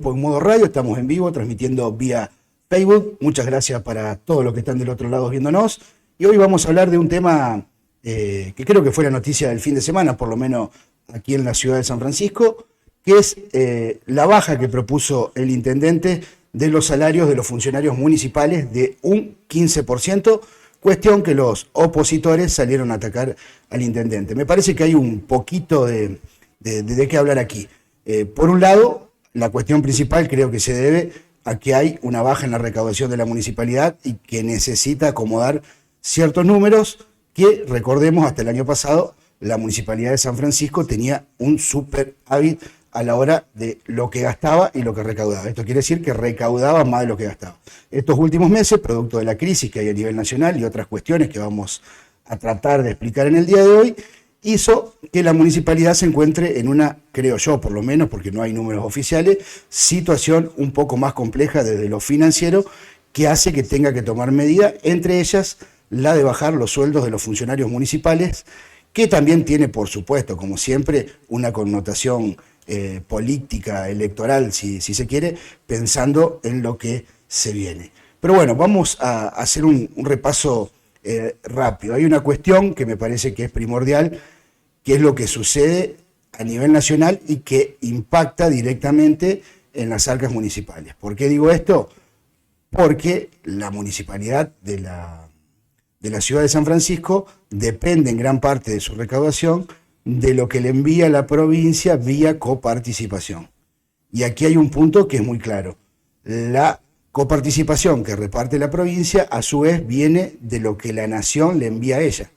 En modo radio, estamos en vivo, transmitiendo vía Facebook. Muchas gracias para todos los que están del otro lado viéndonos. Y hoy vamos a hablar de un tema que creo que fue la noticia del fin de semana, por lo menos aquí en la ciudad de San Francisco, que es la baja que propuso el intendente de los salarios de los funcionarios municipales de un 15%, cuestión que los opositores salieron a atacar al intendente. Me parece que hay un poquito de qué hablar aquí. Por un lado, la cuestión principal creo que se debe a que hay una baja en la recaudación de la municipalidad y que necesita acomodar ciertos números que, recordemos, hasta el año pasado la municipalidad de San Francisco tenía un superávit a la hora de lo que gastaba y lo que recaudaba. Esto quiere decir que recaudaba más de lo que gastaba. Estos últimos meses, producto de la crisis que hay a nivel nacional y otras cuestiones que vamos a tratar de explicar en el día de hoy, hizo que la municipalidad se encuentre en una, creo yo por lo menos, porque no hay números oficiales, situación un poco más compleja desde lo financiero, que hace que tenga que tomar medidas, entre ellas la de bajar los sueldos de los funcionarios municipales, que también tiene, por supuesto, como siempre, una connotación política, electoral, si se quiere, pensando en lo que se viene. Pero bueno, vamos a hacer un repaso rápido. Hay una cuestión que me parece que es primordial, que es lo que sucede a nivel nacional y que impacta directamente en las arcas municipales. ¿Por qué digo esto? Porque la municipalidad de la ciudad de San Francisco depende en gran parte de su recaudación de lo que le envía la provincia vía coparticipación. Y aquí hay un punto que es muy claro. La coparticipación que reparte la provincia, a su vez, viene de lo que la nación le envía a ella.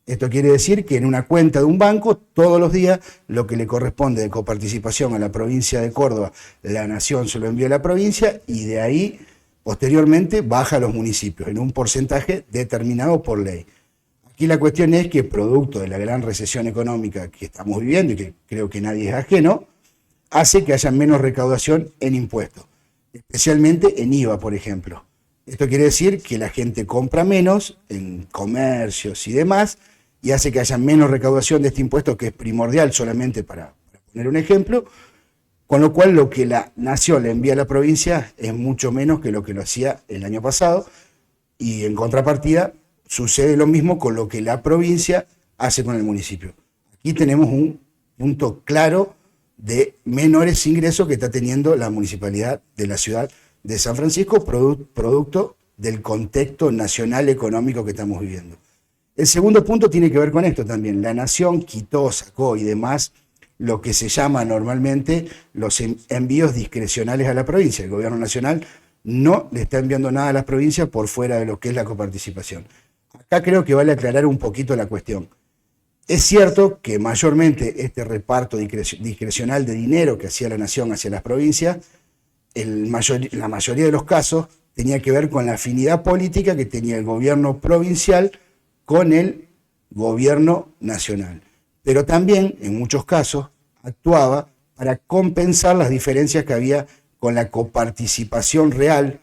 Esto quiere decir que en una cuenta de un banco, todos los días, lo que le corresponde de coparticipación a la provincia de Córdoba, la nación se lo envía a la provincia y de ahí, posteriormente, baja a los municipios en un porcentaje determinado por ley. Aquí la cuestión es que, producto de la gran recesión económica que estamos viviendo y que creo que nadie es ajeno, hace que haya menos recaudación en impuestos, especialmente en IVA, por ejemplo. Esto quiere decir que la gente compra menos en comercios y demás, y hace que haya menos recaudación de este impuesto, que es primordial solamente para poner un ejemplo, con lo cual lo que la nación le envía a la provincia es mucho menos que lo hacía el año pasado, y en contrapartida sucede lo mismo con lo que la provincia hace con el municipio. Aquí tenemos un punto claro de menores ingresos que está teniendo la municipalidad de la ciudad de San Francisco, producto del contexto nacional económico que estamos viviendo. El segundo punto tiene que ver con esto también. La nación quitó, sacó y demás lo que se llama normalmente los envíos discrecionales a la provincia. El gobierno nacional no le está enviando nada a las provincias por fuera de lo que es la coparticipación. Acá creo que vale aclarar un poquito la cuestión. Es cierto que mayormente este reparto discrecional de dinero que hacía la nación hacia las provincias, la mayoría de los casos tenía que ver con la afinidad política que tenía el gobierno provincial con el gobierno nacional. Pero también, en muchos casos, actuaba para compensar las diferencias que había con la coparticipación real,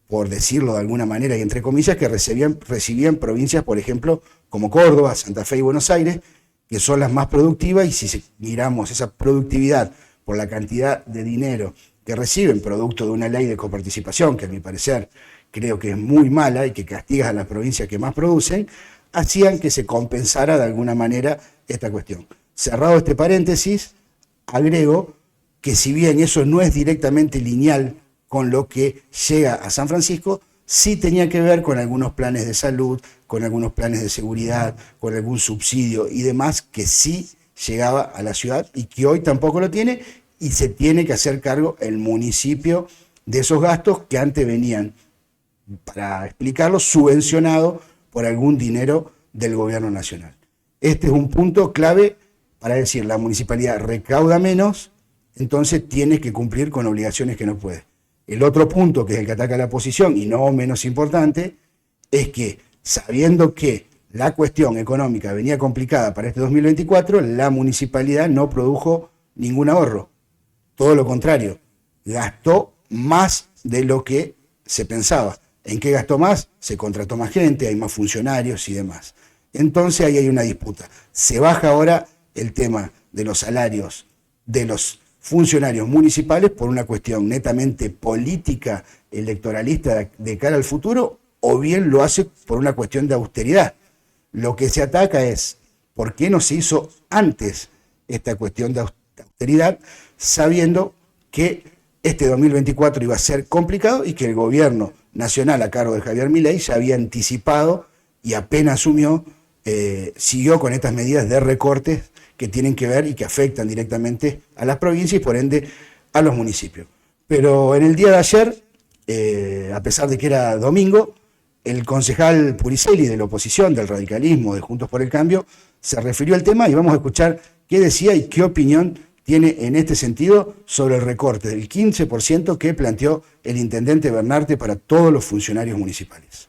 por decirlo de alguna manera y entre comillas, que recibían provincias, por ejemplo, como Córdoba, Santa Fe y Buenos Aires, que son las más productivas, y si miramos esa productividad por la cantidad de dinero que reciben, producto de una ley de coparticipación, que a mi parecer creo que es muy mala y que castiga a las provincias que más producen, hacían que se compensara de alguna manera esta cuestión. Cerrado este paréntesis, agrego que si bien eso no es directamente lineal con lo que llega a San Francisco, sí tenía que ver con algunos planes de salud, con algunos planes de seguridad, con algún subsidio y demás que sí llegaba a la ciudad y que hoy tampoco lo tiene, y se tiene que hacer cargo el municipio de esos gastos que antes venían, para explicarlo, subvencionados por algún dinero del gobierno nacional. Este es un punto clave para decir, la municipalidad recauda menos, entonces tiene que cumplir con obligaciones que no puede. El otro punto, que es el que ataca la oposición, y no menos importante, es que, sabiendo que la cuestión económica venía complicada para este 2024, la municipalidad no produjo ningún ahorro. Todo lo contrario, gastó más de lo que se pensaba. ¿En qué gastó más? Se contrató más gente, hay más funcionarios y demás. Entonces ahí hay una disputa. Se baja ahora el tema de los salarios de los funcionarios municipales por una cuestión netamente política, electoralista de cara al futuro, o bien lo hace por una cuestión de austeridad. Lo que se ataca es por qué no se hizo antes esta cuestión de austeridad, sabiendo que este 2024 iba a ser complicado y que el gobierno nacional a cargo de Javier Milei ya había anticipado y apenas asumió, siguió con estas medidas de recortes que tienen que ver y que afectan directamente a las provincias y por ende a los municipios. Pero en el día de ayer, a pesar de que era domingo, el concejal Puricelli de la oposición, del radicalismo, de Juntos por el Cambio, se refirió al tema y vamos a escuchar qué decía y qué opinión tiene en este sentido sobre el recorte del 15% que planteó el intendente Bernarte para todos los funcionarios municipales.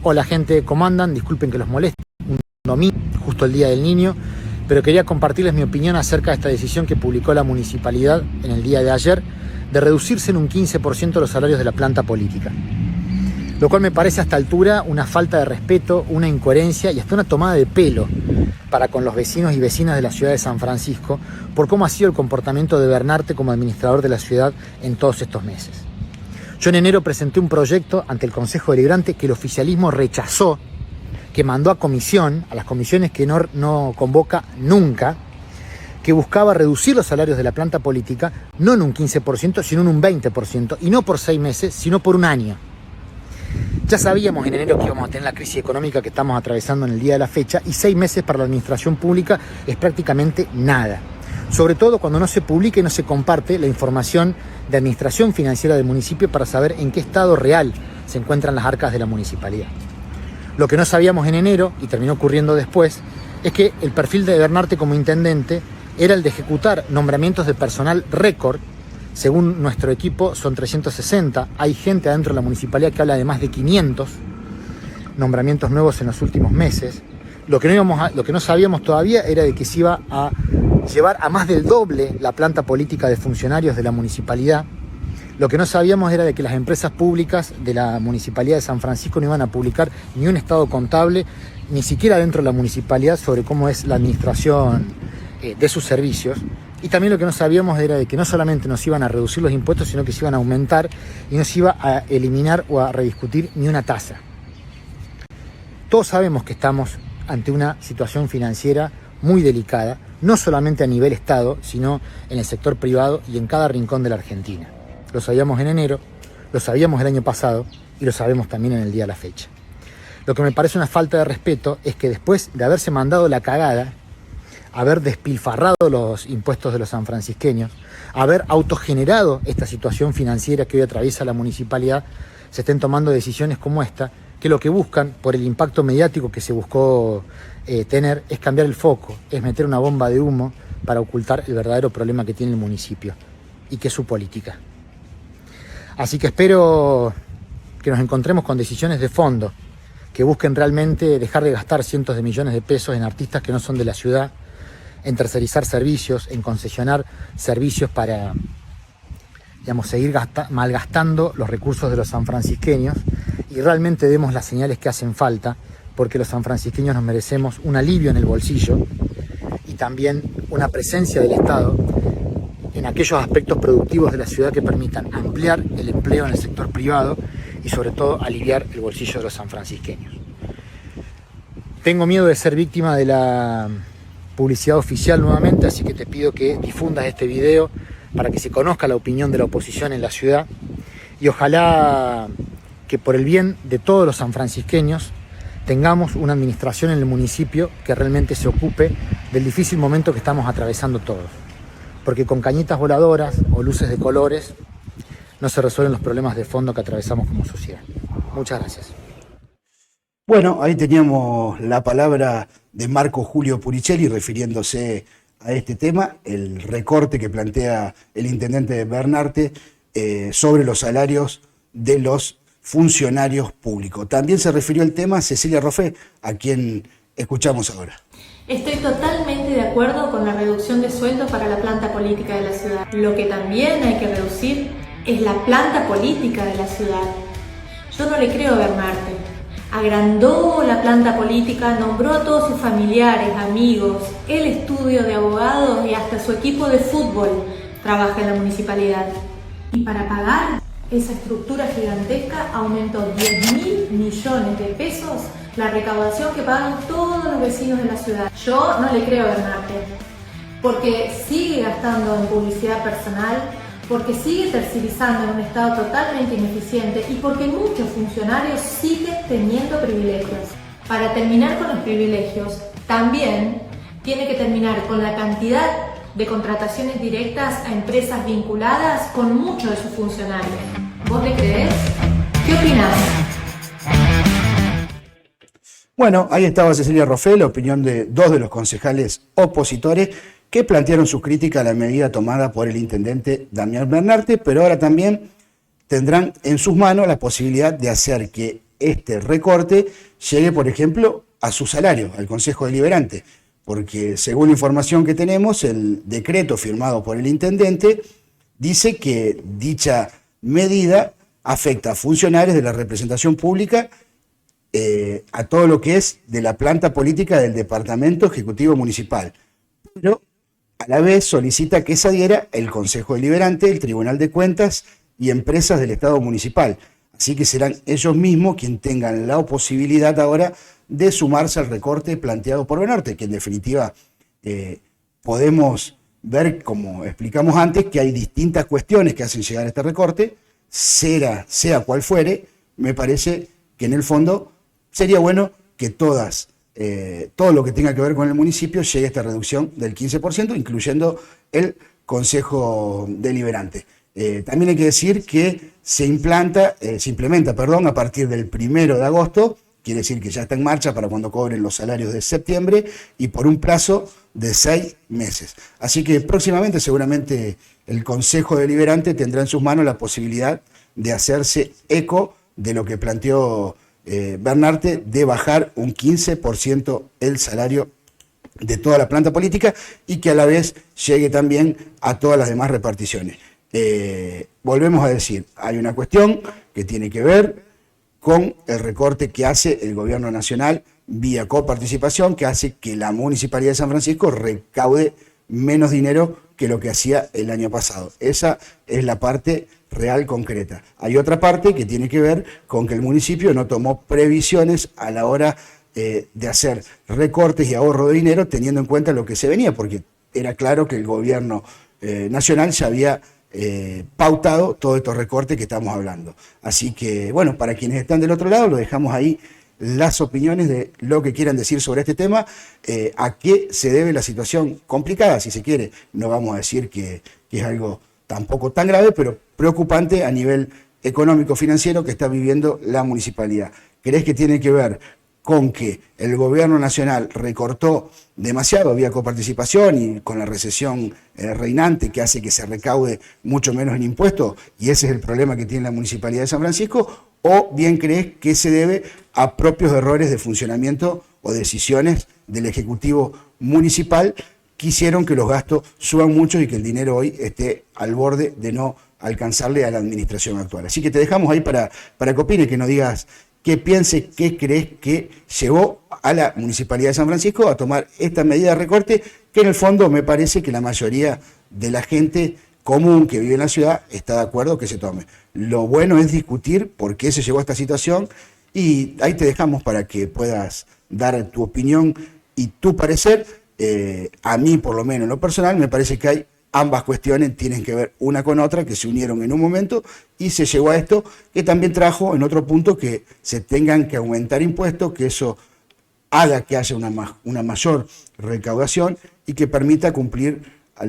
Hola gente, ¿cómo andan? Disculpen que los moleste, un domingo, justo el Día del Niño, pero quería compartirles mi opinión acerca de esta decisión que publicó la municipalidad en el día de ayer de reducirse en un 15% los salarios de la planta política. Lo cual me parece a esta altura una falta de respeto, una incoherencia y hasta una tomada de pelo para con los vecinos y vecinas de la ciudad de San Francisco por cómo ha sido el comportamiento de Bernarte como administrador de la ciudad en todos estos meses. Yo en enero presenté un proyecto ante el Consejo Deliberante que el oficialismo rechazó, que mandó a comisión, a las comisiones que no convoca nunca, que buscaba reducir los salarios de la planta política no en un 15%, sino en un 20%, y no por 6 meses, sino por un año. Ya sabíamos en enero que íbamos a tener la crisis económica que estamos atravesando en el día de la fecha y 6 meses para la administración pública es prácticamente nada. Sobre todo cuando no se publica y no se comparte la información de administración financiera del municipio para saber en qué estado real se encuentran las arcas de la municipalidad. Lo que no sabíamos en enero, y terminó ocurriendo después, es que el perfil de Bernarte como intendente era el de ejecutar nombramientos de personal récord. Según nuestro equipo son 360, hay gente adentro de la municipalidad que habla de más de 500 nombramientos nuevos en los últimos meses. Lo que no sabíamos todavía era de que se iba a llevar a más del doble la planta política de funcionarios de la municipalidad. Lo que no sabíamos era de que las empresas públicas de la Municipalidad de San Francisco no iban a publicar ni un estado contable, ni siquiera dentro de la municipalidad, sobre cómo es la administración de sus servicios. Y también lo que no sabíamos era de que no solamente nos iban a reducir los impuestos, sino que se iban a aumentar y no se iba a eliminar o a rediscutir ni una tasa. Todos sabemos que estamos ante una situación financiera muy delicada, no solamente a nivel Estado, sino en el sector privado y en cada rincón de la Argentina. Lo sabíamos en enero, lo sabíamos el año pasado y lo sabemos también en el día de la fecha. Lo que me parece una falta de respeto es que después de haberse mandado la cagada, haber despilfarrado los impuestos de los sanfrancisqueños, haber autogenerado esta situación financiera que hoy atraviesa la municipalidad, se estén tomando decisiones como esta, que lo que buscan, por el impacto mediático que se buscó tener, es cambiar el foco, es meter una bomba de humo para ocultar el verdadero problema que tiene el municipio, y que es su política. Así que espero que nos encontremos con decisiones de fondo, que busquen realmente dejar de gastar cientos de millones de pesos en artistas que no son de la ciudad, en tercerizar servicios, en concesionar servicios para, seguir malgastando los recursos de los sanfrancisqueños y realmente demos las señales que hacen falta, porque los sanfrancisqueños nos merecemos un alivio en el bolsillo y también una presencia del Estado en aquellos aspectos productivos de la ciudad que permitan ampliar el empleo en el sector privado y sobre todo aliviar el bolsillo de los sanfrancisqueños. Tengo miedo de ser víctima de la publicidad oficial nuevamente, así que te pido que difundas este video para que se conozca la opinión de la oposición en la ciudad y ojalá que por el bien de todos los sanfrancisqueños tengamos una administración en el municipio que realmente se ocupe del difícil momento que estamos atravesando todos, porque con cañitas voladoras o luces de colores no se resuelven los problemas de fondo que atravesamos como sociedad. Muchas gracias. Bueno, ahí teníamos la palabra de Marco Julio Puricelli refiriéndose a este tema, el recorte que plantea el intendente Bernarte sobre los salarios de los funcionarios públicos. También se refirió al tema Cecilia Roffé, a quien escuchamos ahora. Estoy totalmente de acuerdo con la reducción de sueldos para la planta política de la ciudad. Lo que también hay que reducir es la planta política de la ciudad. Yo no le creo a Bernarte. Agrandó la planta política, nombró a todos sus familiares, amigos, el estudio de abogados y hasta su equipo de fútbol. trabaja en la municipalidad. Y para pagar esa estructura gigantesca aumentó 10.000 millones de pesos la recaudación que pagan todos los vecinos de la ciudad. Yo no le creo a Bernarte, porque sigue gastando en publicidad personal, porque sigue tercerizando en un estado totalmente ineficiente y porque muchos funcionarios siguen teniendo privilegios. Para terminar con los privilegios, también tiene que terminar con la cantidad de contrataciones directas a empresas vinculadas con muchos de sus funcionarios. ¿Vos le creés? ¿Qué opinás? Bueno, ahí estaba Cecilia Roffé, la opinión de dos de los concejales opositores que plantearon sus críticas a la medida tomada por el intendente Damián Bernarte, pero ahora también tendrán en sus manos la posibilidad de hacer que este recorte llegue, por ejemplo, a su salario, al Consejo Deliberante, porque según la información que tenemos, el decreto firmado por el intendente dice que dicha medida afecta a funcionarios de la representación pública, a todo lo que es de la planta política del Departamento Ejecutivo Municipal, pero a la vez solicita que se adhiera el Consejo Deliberante, el Tribunal de Cuentas y empresas del Estado Municipal. Así que serán ellos mismos quienes tengan la posibilidad ahora de sumarse al recorte planteado por Bernarte, que en definitiva podemos ver, como explicamos antes, que hay distintas cuestiones que hacen llegar a este recorte, sea cual fuere. Me parece que en el fondo sería bueno que todo lo que tenga que ver con el municipio llegue a esta reducción del 15%, incluyendo el Consejo Deliberante. También hay que decir que se implementa, a partir del 1 de agosto, quiere decir que ya está en marcha para cuando cobren los salarios de septiembre y por un plazo de 6 meses. Así que próximamente seguramente el Consejo Deliberante tendrá en sus manos la posibilidad de hacerse eco de lo que planteó Bernarte, de bajar un 15% el salario de toda la planta política y que a la vez llegue también a todas las demás reparticiones. Volvemos a decir, hay una cuestión que tiene que ver con el recorte que hace el gobierno nacional vía coparticipación, que hace que la Municipalidad de San Francisco recaude menos dinero que lo que hacía el año pasado. Esa es la parte real concreta. Hay otra parte que tiene que ver con que el municipio no tomó previsiones a la hora de hacer recortes y ahorro de dinero, teniendo en cuenta lo que se venía, porque era claro que el gobierno nacional ya había pautado todos estos recortes que estamos hablando. Así que, bueno, para quienes están del otro lado, lo dejamos ahí las opiniones de lo que quieran decir sobre este tema, a qué se debe la situación complicada, si se quiere. No vamos a decir que es algo tampoco tan grave, pero preocupante a nivel económico-financiero que está viviendo la municipalidad. ¿Crees que tiene que ver con que el gobierno nacional recortó demasiado vía coparticipación y con la recesión reinante que hace que se recaude mucho menos en impuestos, y ese es el problema que tiene la Municipalidad de San Francisco? ¿O bien crees que se debe a propios errores de funcionamiento o decisiones del Ejecutivo Municipal que hicieron que los gastos suban mucho y que el dinero hoy esté al borde de no alcanzarle a la administración actual? Así que te dejamos ahí para que opines, que nos digas qué pienses, qué crees que llevó a la Municipalidad de San Francisco a tomar esta medida de recorte, que en el fondo me parece que la mayoría de la gente común que vive en la ciudad está de acuerdo que se tome. Lo bueno es discutir por qué se llegó a esta situación y ahí te dejamos para que puedas dar tu opinión y tu parecer. A mí, por lo menos en lo personal, me parece que hay ambas cuestiones, tienen que ver una con otra, que se unieron en un momento y se llegó a esto, que también trajo en otro punto que se tengan que aumentar impuestos, que eso haga que haya una mayor recaudación y que le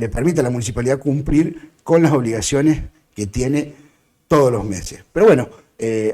permita a la municipalidad cumplir con las obligaciones que tiene todos los meses. Pero bueno,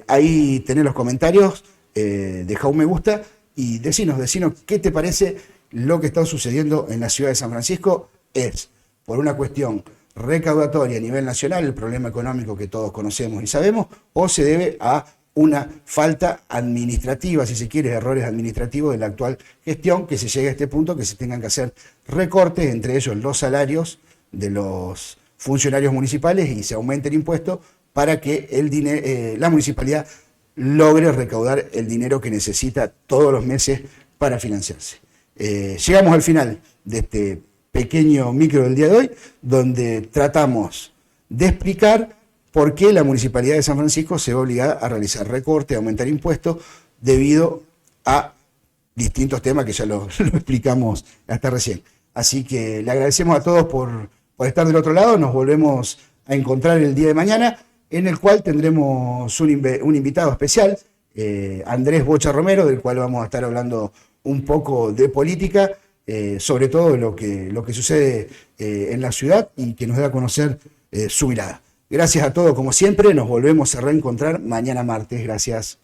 ahí tenés los comentarios, dejá un me gusta y decinos qué te parece lo que está sucediendo en la ciudad de San Francisco. ¿Es por una cuestión recaudatoria a nivel nacional, el problema económico que todos conocemos y sabemos, o se debe a una falta administrativa, si se quiere, errores administrativos de la actual gestión, que se llegue a este punto, que se tengan que hacer recortes, entre ellos los salarios de los funcionarios municipales, y se aumente el impuesto para que la municipalidad logre recaudar el dinero que necesita todos los meses para financiarse. Llegamos al final de este pequeño micro del día de hoy, donde tratamos de explicar por qué la Municipalidad de San Francisco se va obligada a realizar recortes, a aumentar impuestos, debido a distintos temas que ya lo explicamos hasta recién. Así que le agradecemos a todos por estar del otro lado. Nos volvemos a encontrar el día de mañana, en el cual tendremos un invitado especial, Andrés Bocha Romero, del cual vamos a estar hablando un poco de política, sobre todo lo que sucede en la ciudad, y que nos dé a conocer su mirada. Gracias a todos como siempre, nos volvemos a reencontrar mañana martes. Gracias.